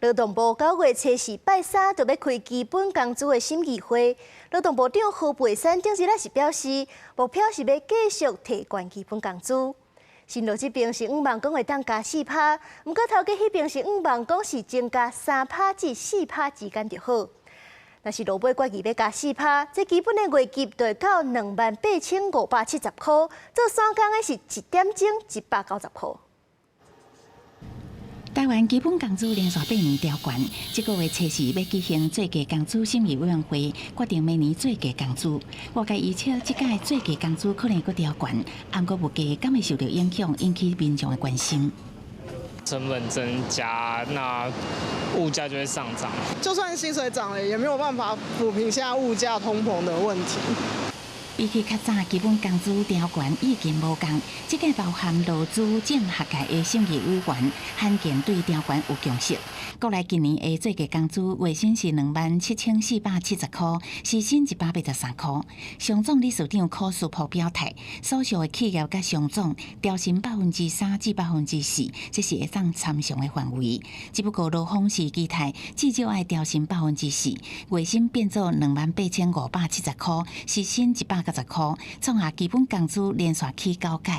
劳动部9月初4拜3就要开基本工资的审议会，劳动部长何培山顶日是表示，目标是要继续提高基本工资。新劳这边是5万公会当加4%，不过头家迄边是5万公是增加3%至4%之间就好。若是劳保决议要加4%，这基本的月给就会到28,570块，做3工的是1点钟190块。台湾基本工资连续8年调悬，这个月初4要举行最低工资审议委员会，决定明年最低工资。外界预测这届最低工资可能会调悬，不过物价敢会受到影响，引起民众的关心。成本增加，那物价就会上涨。就算薪水涨了，也没有办法抚平现在物价通膨的问题。比起较早，基本工资调悬已经无共，这个包含劳资政学界的审议委员罕见对调悬有共识。国内今年的最低工资月薪是27,470块，时薪183块。上总理事长柯树普表态，所属的企业甲上总调薪3%至4%，这是会当参详的范围。只不过劳方是期待至少爱调薪4%，月薪变做28,570块，时薪190块，创下基本工资连续起9届。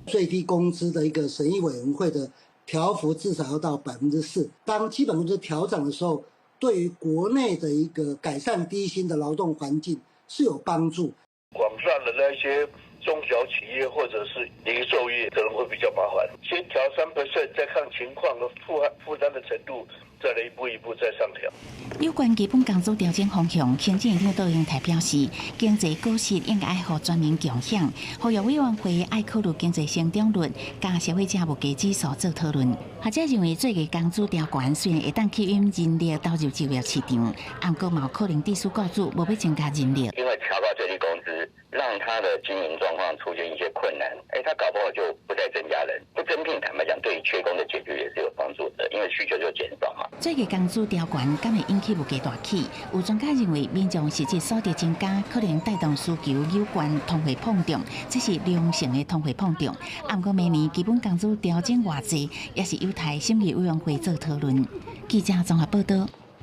最低工资的一个审议委员会的调幅至少要到4%。当基本工资调涨的时候，对于国内的一个改善低薪的劳动环境是有帮助。广泛的那些中小企业或者是零售业可能会比较麻烦，先调3%，再看情况和负担的程度，再来一步一步再上调。有关基本工资调整方向，行政院长杜英台表示，经济果实应该爱予全民共享，呼吁委员会爱考虑经济成长率、加消费者物价指数做讨论。学者认为，最低工资调悬虽然会当吸引人力投入就业市场，不过嘛有可能致使雇主无要增加人力。因为调高最低工资，让他的经营状况出现一些困难，他搞不好就不再增加人，不增聘，坦白讲，对于缺工的解决也是有帮助的，因为需求就减少嘛。最低工资调悬敢会引起物价大起？有专家认为，民众实际所得增加，可能带动需求有关通货膨胀，这是良性的通货膨胀。不过明年基本工资调整偌济，也是有待审议委员会做讨论。记者综合报道。